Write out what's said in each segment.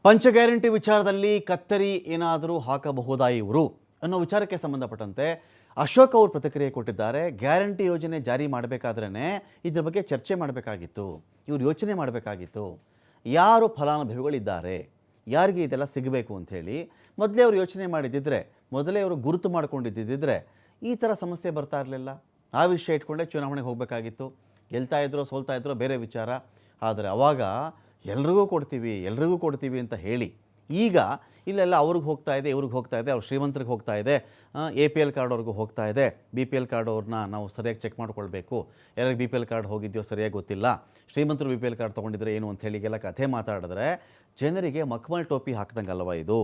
ಪಂಚ ಗ್ಯಾರಂಟಿ ವಿಚಾರದಲ್ಲಿ ಕತ್ತರಿ ಏನಾದರೂ ಹಾಕಬಹುದಾ ಇವರು ಅನ್ನೋ ವಿಚಾರಕ್ಕೆ ಸಂಬಂಧಪಟ್ಟಂತೆ ಅಶೋಕ್ ಅವರು ಪ್ರತಿಕ್ರಿಯೆ ಕೊಟ್ಟಿದ್ದಾರೆ. ಗ್ಯಾರಂಟಿ ಯೋಜನೆ ಜಾರಿ ಮಾಡಬೇಕಾದ್ರೇ ಇದ್ರ ಬಗ್ಗೆ ಚರ್ಚೆ ಮಾಡಬೇಕಾಗಿತ್ತು, ಇವರು ಯೋಚನೆ ಮಾಡಬೇಕಾಗಿತ್ತು. ಯಾರು ಫಲಾನುಭವಿಗಳಿದ್ದಾರೆ, ಯಾರಿಗೆ ಇದೆಲ್ಲ ಸಿಗಬೇಕು ಅಂಥೇಳಿ ಮೊದಲೇ ಅವರು ಯೋಚನೆ ಮಾಡಿದ್ದಿದ್ರೆ, ಮೊದಲೇ ಅವರು ಗುರುತು ಮಾಡ್ಕೊಂಡಿದ್ದಿದ್ದರೆ ಈ ಥರ ಸಮಸ್ಯೆ ಬರ್ತಾ ಇರಲಿಲ್ಲ. ಆ ವಿಷಯ ಇಟ್ಕೊಂಡೇ ಚುನಾವಣೆಗೆ ಹೋಗಬೇಕಾಗಿತ್ತು. ಗೆಲ್ತಾ ಇದ್ರೋ ಸೋಲ್ತಾ ಇದ್ರೋ ಬೇರೆ ವಿಚಾರ. ಆದರೆ ಆವಾಗ ಎಲ್ರಿಗೂ ಕೊಡ್ತೀವಿ ಅಂತ ಹೇಳಿ ಈಗ ಇಲ್ಲೆಲ್ಲ ಅವ್ರಿಗೆ ಹೋಗ್ತಾ ಇದೆ, ಇವ್ರಿಗೆ ಹೋಗ್ತಾ ಇದೆ, ಅವ್ರು ಶ್ರೀಮಂತರಿಗೆ ಹೋಗ್ತಾ ಇದೆ, APL ಕಾರ್ಡ್ ಅವ್ರಿಗೂ ಹೋಗ್ತಾ ಇದೆ. BPL ಕಾರ್ಡ್ ಅವ್ರನ್ನ ನಾವು ಸರಿಯಾಗಿ ಚೆಕ್ ಮಾಡ್ಕೊಳ್ಬೇಕು. ಯಾರಿಗೆ BPL ಕಾರ್ಡ್ ಹೋಗಿದೆಯೋ ಸರಿಯಾಗಿ ಗೊತ್ತಿಲ್ಲ, ಶ್ರೀಮಂತರು BPL ಕಾರ್ಡ್ ತೊಗೊಂಡಿದ್ರೆ ಏನು ಅಂತ ಹೇಳಿಗೆಲ್ಲ ಕಥೆ ಮಾತಾಡಿದ್ರೆ ಜನರಿಗೆ ಮಕ್ಮಲ್ ಟೋಪಿ ಹಾಕ್ದಂಗಲ್ವ ಇದು.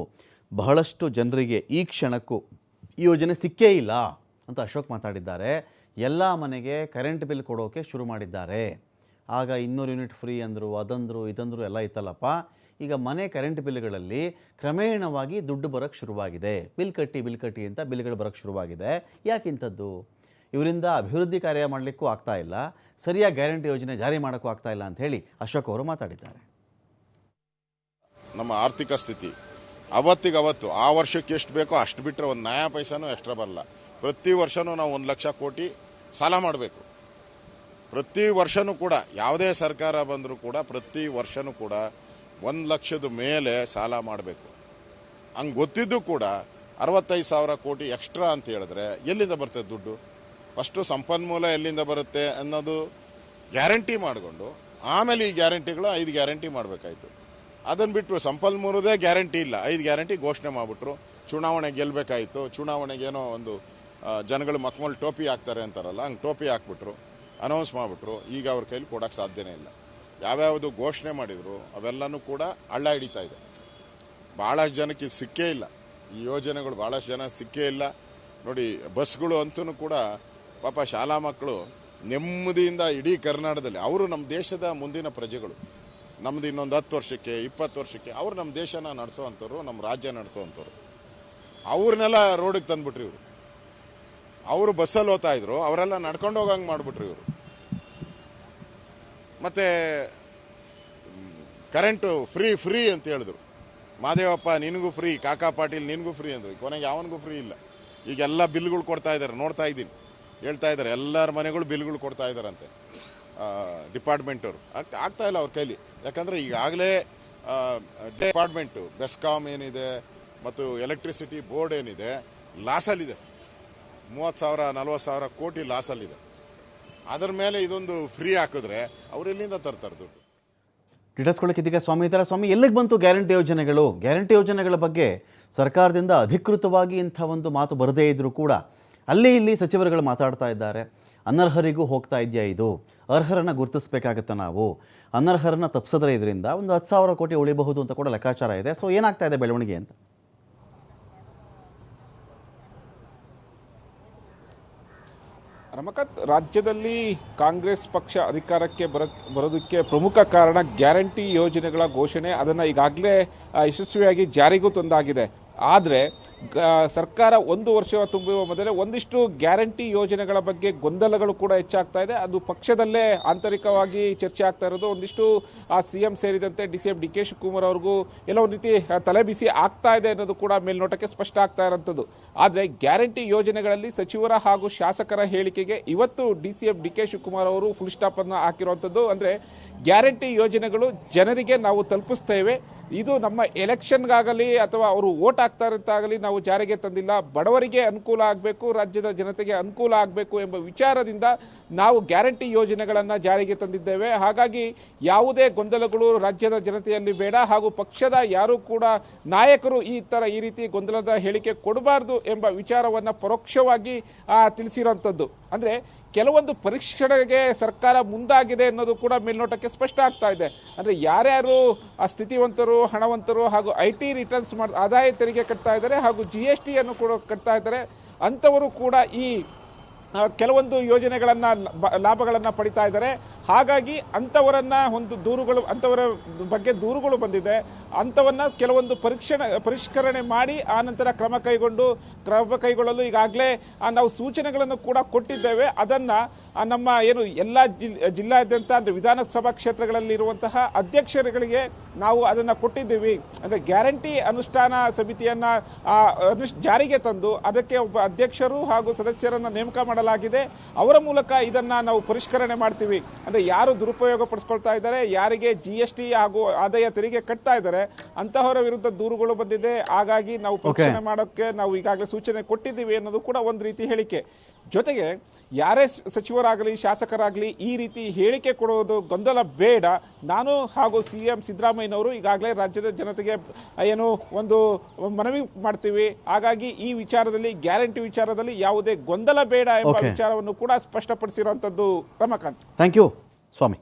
ಬಹಳಷ್ಟು ಜನರಿಗೆ ಈ ಕ್ಷಣಕ್ಕೂ ಈ ಯೋಜನೆ ಸಿಕ್ಕೇ ಇಲ್ಲ ಅಂತ ಅಶೋಕ್ ಮಾತಾಡಿದ್ದಾರೆ. ಎಲ್ಲ ಮನೆಗೆ ಕರೆಂಟ್ ಬಿಲ್ ಕೊಡೋಕೆ ಶುರು ಮಾಡಿದ್ದಾರೆ. ಆಗ 200 ಯೂನಿಟ್ ಫ್ರೀ ಅಂದರು, ಅದಂದರು ಇದಂದರು ಎಲ್ಲ ಇತ್ತಲ್ಲಪ್ಪ. ಈಗ ಮನೆ ಕರೆಂಟ್ ಬಿಲ್ಗಳಲ್ಲಿ ಕ್ರಮೇಣವಾಗಿ ದುಡ್ಡು ಬರೋಕ್ಕೆ ಶುರುವಾಗಿದೆ. ಬಿಲ್ ಕಟ್ಟಿ ಅಂತ ಬಿಲ್ಗಳು ಬರೋಕ್ಕೆ ಶುರುವಾಗಿದೆ. ಯಾಕಿಂಥದ್ದು? ಇವರಿಂದ ಅಭಿವೃದ್ಧಿ ಕಾರ್ಯ ಮಾಡಲಿಕ್ಕೂ ಆಗ್ತಾ ಇಲ್ಲ, ಸರಿಯಾಗಿ ಗ್ಯಾರಂಟಿ ಯೋಜನೆ ಜಾರಿ ಮಾಡೋಕ್ಕೂ ಆಗ್ತಾ ಇಲ್ಲ ಅಂತ ಹೇಳಿ ಅಶೋಕ್ ಅವರು ಮಾತಾಡಿದ್ದಾರೆ. ನಮ್ಮ ಆರ್ಥಿಕ ಸ್ಥಿತಿ ಅವತ್ತಿಗವತ್ತು ಆ ವರ್ಷಕ್ಕೆ ಎಷ್ಟು ಬೇಕೋ ಅಷ್ಟು ಬಿಟ್ಟರೆ ಒಂದು ನಯಾ ಪೈಸಾನೂ ಎಕ್ಸ್ಟ್ರಾ ಬರಲ್ಲ. ಪ್ರತಿ ವರ್ಷವೂ ನಾವು 1 ಲಕ್ಷ ಕೋಟಿ ಸಾಲ ಮಾಡಬೇಕು. ಪ್ರತಿ ವರ್ಷವೂ ಕೂಡ ಯಾವುದೇ ಸರ್ಕಾರ ಬಂದರೂ ಕೂಡ ಪ್ರತಿ ವರ್ಷವೂ ಕೂಡ 1 ಲಕ್ಷದ ಮೇಲೆ ಸಾಲ ಮಾಡಬೇಕು. ಹಂಗೆ ಗೊತ್ತಿದ್ದು ಕೂಡ 65,000 ಕೋಟಿ ಎಕ್ಸ್ಟ್ರಾ ಅಂತ ಹೇಳಿದ್ರೆ ಎಲ್ಲಿಂದ ಬರ್ತದೆ ದುಡ್ಡು? ಫಸ್ಟು ಸಂಪನ್ಮೂಲ ಎಲ್ಲಿಂದ ಬರುತ್ತೆ ಅನ್ನೋದು ಗ್ಯಾರಂಟಿ ಮಾಡಿಕೊಂಡು ಆಮೇಲೆ ಈ ಗ್ಯಾರಂಟಿಗಳು 5 ಗ್ಯಾರಂಟಿ ಮಾಡಬೇಕಾಯ್ತು. ಅದನ್ನು ಬಿಟ್ಟು ಸಂಪನ್ಮೂಲದೇ ಗ್ಯಾರಂಟಿ ಇಲ್ಲ, 5 ಗ್ಯಾರಂಟಿ ಘೋಷಣೆ ಮಾಡಿಬಿಟ್ರು. ಚುನಾವಣೆ ಗೆಲ್ಲಬೇಕಾಯಿತು, ಚುನಾವಣೆಗೇನೋ ಒಂದು ಜನಗಳು ಮಕ್ಮಲ್ ಟೋಪಿ ಹಾಕ್ತಾರೆ ಅಂತಾರಲ್ಲ, ಹಂಗೆ ಟೋಪಿ ಹಾಕ್ಬಿಟ್ರು, ಅನೌನ್ಸ್ ಮಾಡಿಬಿಟ್ರು. ಈಗ ಅವ್ರ ಕೈಲಿ ಕೊಡೋಕ್ಕೆ ಸಾಧ್ಯನೇ ಇಲ್ಲ. ಯಾವ್ಯಾವುದು ಘೋಷಣೆ ಮಾಡಿದ್ರು ಅವೆಲ್ಲನೂ ಕೂಡ ಹಳ್ಳ ಹಿಡಿತಾ ಇದೆ. ಭಾಳಷ್ಟು ಜನಕ್ಕೆ ಇದು ಸಿಕ್ಕೇ ಇಲ್ಲ, ಈ ಯೋಜನೆಗಳು ಭಾಳಷ್ಟು ಜನ ಸಿಕ್ಕೇ ಇಲ್ಲ. ನೋಡಿ, ಬಸ್ಗಳು ಅಂತೂ ಕೂಡ ಪಾಪ ಶಾಲಾ ಮಕ್ಕಳು ನೆಮ್ಮದಿಯಿಂದ ಇಡೀ ಕರ್ನಾಟಕದಲ್ಲಿ ಅವರು ನಮ್ಮ ದೇಶದ ಮುಂದಿನ ಪ್ರಜೆಗಳು. ನಮ್ದು ಇನ್ನೊಂದು 10 ವರ್ಷಕ್ಕೆ 20 ವರ್ಷಕ್ಕೆ ಅವರು ನಮ್ಮ ದೇಶನ ನಡೆಸೋವಂಥವ್ರು, ನಮ್ಮ ರಾಜ್ಯ ನಡೆಸೋವಂಥವ್ರು. ಅವ್ರನ್ನೆಲ್ಲ ರೋಡಿಗೆ ತಂದ್ಬಿಟ್ರಿ ಇವರು. ಅವರು ಬಸ್ಸಲ್ಲಿ ಹೋಗ್ತಾ ಇದ್ರು, ಅವರೆಲ್ಲ ನಡ್ಕೊಂಡು ಹೋಗಂಗೆ ಮಾಡಿಬಿಟ್ರು ಇವರು. ಮತ್ತೆ ಕರೆಂಟು ಫ್ರೀ ಅಂತ ಹೇಳಿದ್ರು. ಮಾದೇವಪ್ಪ ನಿನಗೂ ಫ್ರೀ, ಕಾಕಾ ಪಾಟೀಲ್ ನಿನಗೂ ಫ್ರೀ ಅಂದ್ರು. ಕೊನೆಗೆ ಯಾವನಿಗೂ ಫ್ರೀ ಇಲ್ಲ. ಈಗೆಲ್ಲ ಬಿಲ್ಗಳು ಕೊಡ್ತಾ ಇದ್ದಾರೆ, ನೋಡ್ತಾ ಇದ್ದೀನಿ, ಹೇಳ್ತಾ ಇದ್ದಾರೆ ಎಲ್ಲರ ಮನೆಗಳು ಬಿಲ್ಗಳು ಕೊಡ್ತಾ ಇದ್ದಾರಂತೆ ಡಿಪಾರ್ಟ್ಮೆಂಟ್ ಅವರು. ಆಗ್ತಾ ಇಲ್ಲ ಅವ್ರ ಕೈಲಿ. ಯಾಕಂದ್ರೆ ಈಗಾಗಲೇ ಡಿಪಾರ್ಟ್ಮೆಂಟು ಬೆಸ್ಕಾಮ್ ಏನಿದೆ ಮತ್ತು ಎಲೆಕ್ಟ್ರಿಸಿಟಿ ಬೋರ್ಡ್ ಏನಿದೆ ಲಾಸಲ್ಲಿದೆ. 30,000 40,000 ಕೋಟಿ ಲಾಸಲ್ಲಿದೆ. ಅದರ ಮೇಲೆ ಇದೊಂದು ಫ್ರೀ ಹಾಕಿದ್ರೆ ಅವರೆಲ್ಲಿಂದ ತರ್ತಾರೆ ದುಡ್ಡು? ಡೀಟೇಲ್ಸ್ಕೊಳ್ಳೋಕೆ ಇದೀಗ ಸ್ವಾಮಿ ಇದ್ದಾರೆ. ಸ್ವಾಮಿ, ಎಲ್ಲಿಗೆ ಬಂತು ಗ್ಯಾರಂಟಿ ಯೋಜನೆಗಳು? ಗ್ಯಾರಂಟಿ ಯೋಜನೆಗಳ ಬಗ್ಗೆ ಸರ್ಕಾರದಿಂದ ಅಧಿಕೃತವಾಗಿ ಇಂಥ ಒಂದು ಮಾತು ಬರದೇ ಇದ್ದರೂ ಕೂಡ ಅಲ್ಲಿ ಇಲ್ಲಿ ಸಚಿವರುಗಳು ಮಾತಾಡ್ತಾ ಇದ್ದಾರೆ. ಅನರ್ಹರಿಗೂ ಹೋಗ್ತಾ ಇದೆಯಾ ಇದು? ಅರ್ಹರನ್ನು ಗುರುತಿಸಬೇಕಾಗತ್ತೆ ನಾವು. ಅನರ್ಹರನ್ನು ತಪ್ಪಿಸಿದ್ರೆ ಇದರಿಂದ ಒಂದು 10,000 ಕೋಟಿ ಉಳಿಬಹುದು ಅಂತ ಕೂಡ ಲೆಕ್ಕಾಚಾರ ಇದೆ. ಸೊ ಏನಾಗ್ತಾ ಇದೆ ಬೆಳವಣಿಗೆ ಅಂತ? ರಮಕಾಂತ್, ರಾಜ್ಯದಲ್ಲಿ ಕಾಂಗ್ರೆಸ್ ಪಕ್ಷ ಅಧಿಕಾರಕ್ಕೆ ಬರೋದಕ್ಕೆ ಪ್ರಮುಖ ಕಾರಣ ಗ್ಯಾರಂಟಿ ಯೋಜನೆಗಳ ಘೋಷಣೆ. ಅದನ್ನು ಈಗಾಗಲೇ ಯಶಸ್ವಿಯಾಗಿ ಜಾರಿಗೂ ತಂದಾಗಿದೆ. ಆದರೆ ಸರ್ಕಾರ 1 ವರ್ಷ ತುಂಬುವ ಮೊದಲೇ ಒಂದಿಷ್ಟು ಗ್ಯಾರಂಟಿ ಯೋಜನೆಗಳ ಬಗ್ಗೆ ಗೊಂದಲಗಳು ಕೂಡ ಹೆಚ್ಚಾಗ್ತಾ ಇದೆ. ಅದು ಪಕ್ಷದಲ್ಲೇ ಆಂತರಿಕವಾಗಿ ಚರ್ಚೆ ಆಗ್ತಾ ಇರೋದು. ಒಂದಿಷ್ಟು CM ಸೇರಿದಂತೆ DCM DK ಶಿವಕುಮಾರ್ ಅವ್ರಿಗೂ ಎಲ್ಲ ಒಂದು ರೀತಿ ತಲೆಬಿಸಿ ಆಗ್ತಾ ಇದೆ ಅನ್ನೋದು ಕೂಡ ಮೇಲ್ನೋಟಕ್ಕೆ ಸ್ಪಷ್ಟ ಆಗ್ತಾ ಇರೋಂಥದ್ದು. ಆದರೆ ಗ್ಯಾರಂಟಿ ಯೋಜನೆಗಳಲ್ಲಿ ಸಚಿವರ ಹಾಗೂ ಶಾಸಕರ ಹೇಳಿಕೆಗೆ ಇವತ್ತು DCM DK ಶಿವಕುಮಾರ್ ಅವರು ಫುಲ್ ಸ್ಟಾಪ್ ಅನ್ನು ಹಾಕಿರುವಂಥದ್ದು. ಅಂದರೆ ಗ್ಯಾರಂಟಿ ಯೋಜನೆಗಳು ಜನರಿಗೆ ನಾವು ತಲುಪಿಸ್ತೇವೆ, ಇದು ನಮ್ಮ ಎಲೆಕ್ಷನ್ಗಾಗಲಿ ಅಥವಾ ಅವರು ವೋಟ್ ಹಾಕ್ತಾ ಇರೋದಾಗಲಿ ನಾವು ಜಾರಿಗೆ ತಂದಿಲ್ಲ. ಬಡವರಿಗೆ ಅನುಕೂಲ ಆಗಬೇಕು, ರಾಜ್ಯದ ಜನತೆಗೆ ಅನುಕೂಲ ಆಗಬೇಕು ಎಂಬ ವಿಚಾರದಿಂದ ನಾವು ಗ್ಯಾರಂಟಿ ಯೋಜನೆಗಳನ್ನು ಜಾರಿಗೆ ತಂದಿದ್ದೇವೆ. ಹಾಗಾಗಿ ಯಾವುದೇ ಗೊಂದಲಗಳು ರಾಜ್ಯದ ಜನತೆಯಲ್ಲಿ ಬೇಡ, ಹಾಗೂ ಪಕ್ಷದ ಯಾರೂ ಕೂಡ ನಾಯಕರು ಈ ರೀತಿ ಗೊಂದಲದ ಹೇಳಿಕೆ ಕೊಡಬಾರ್ದು ಎಂಬ ವಿಚಾರವನ್ನು ಪರೋಕ್ಷವಾಗಿ ತಿಳಿಸಿರೋಂಥದ್ದು. ಅಂದರೆ ಕೆಲವೊಂದು ಪರೀಕ್ಷೆಗೆ ಸರ್ಕಾರ ಮುಂದಾಗಿದೆ ಅನ್ನೋದು ಕೂಡ ಮೇಲ್ನೋಟಕ್ಕೆ ಸ್ಪಷ್ಟ ಆಗ್ತಾ ಇದೆ. ಅಂದರೆ ಯಾರ್ಯಾರು ಸ್ಥಿತಿವಂತರು, ಹಣವಂತರು ಹಾಗೂ IT ರಿಟರ್ನ್ಸ್ ಆದಾಯ ತೆರಿಗೆ ಕಟ್ತಾ ಇದ್ದಾರೆ ಹಾಗೂ GST ಅನ್ನು ಕೂಡ ಕಟ್ತಾ ಇದ್ದಾರೆ, ಅಂಥವರು ಕೂಡ ಈ ಕೆಲವೊಂದು ಯೋಜನೆಗಳನ್ನು ಲಾಭಗಳನ್ನು ಪಡಿತಾ ಇದ್ದಾರೆ. ಹಾಗಾಗಿ ಅಂಥವರನ್ನ ಒಂದು ದೂರುಗಳು ಅಂಥವರ ಬಗ್ಗೆ ದೂರುಗಳು ಬಂದಿದೆ. ಅಂಥವನ್ನ ಕೆಲವೊಂದು ಪರಿಷ್ಕರಣೆ ಮಾಡಿ ಆ ನಂತರ ಕ್ರಮ ಕೈಗೊಳ್ಳಲು ಈಗಾಗಲೇ ನಾವು ಸೂಚನೆಗಳನ್ನು ಕೂಡ ಕೊಟ್ಟಿದ್ದೇವೆ. ಅದನ್ನ ನಮ್ಮ ಏನು ಎಲ್ಲ ಜಿಲ್ಲಾದ್ಯಂತ ಅಂದ್ರೆ ವಿಧಾನಸಭಾ ಕ್ಷೇತ್ರಗಳಲ್ಲಿರುವಂತಹ ಅಧ್ಯಕ್ಷರುಗಳಿಗೆ ನಾವು ಅದನ್ನ ಕೊಟ್ಟಿದ್ದೀವಿ. ಅಂದ್ರೆ ಗ್ಯಾರಂಟಿ ಅನುಷ್ಠಾನ ಸಮಿತಿಯನ್ನ ಜಾರಿಗೆ ತಂದು ಅದಕ್ಕೆ ಒಬ್ಬ ಅಧ್ಯಕ್ಷರು ಹಾಗೂ ಸದಸ್ಯರನ್ನ ನೇಮಕ ಮಾಡಲಾಗಿದೆ. ಅವರ ಮೂಲಕ ಇದನ್ನ ನಾವು ಪರಿಷ್ಕರಣೆ ಮಾಡ್ತೀವಿ. ಅಂದ್ರೆ ಯಾರು ದುರುಪಯೋಗ ಪಡಿಸ್ಕೊಳ್ತಾ ಇದ್ದಾರೆ, ಯಾರಿಗೆ GST ಹಾಗೂ ಆದಾಯ ತೆರಿಗೆ ಕಟ್ತಾ ಇದ್ದಾರೆ ಅಂತಹವರ ವಿರುದ್ಧ ದೂರುಗಳು ಬಂದಿದೆ. ಹಾಗಾಗಿ ನಾವು ಪರಿಷ್ಕರಣೆ ಮಾಡೋಕ್ಕೆ ನಾವು ಈಗಾಗಲೇ ಸೂಚನೆ ಕೊಟ್ಟಿದ್ದೀವಿ ಅನ್ನೋದು ಕೂಡ ಒಂದು ರೀತಿ ಹೇಳಿಕೆ. ಜೊತೆಗೆ ಯಾರೇ ಸಚಿವರಾಗಲಿ ಶಾಸಕರಾಗಲಿ ಈ ರೀತಿ ಹೇಳಿಕೆ ಕೊಡುವುದು ಗೊಂದಲ ಬೇಡ. ನಾನು ಹಾಗೂ CM ಸಿದ್ದರಾಮಯ್ಯನವರು ಈಗಾಗಲೇ ರಾಜ್ಯದ ಜನತೆಗೆ ಏನು ಒಂದು ಮನವಿ ಮಾಡ್ತೀವಿ. ಹಾಗಾಗಿ ಈ ವಿಚಾರದಲ್ಲಿ ಗ್ಯಾರಂಟಿ ವಿಚಾರದಲ್ಲಿ ಯಾವುದೇ ಗೊಂದಲ ಬೇಡ ಎಂಬ ವಿಚಾರವನ್ನು ಕೂಡ ಸ್ಪಷ್ಟಪಡಿಸಿರುವಂತದ್ದು ರಮಾಕಾಂತ್. Thank you Swami.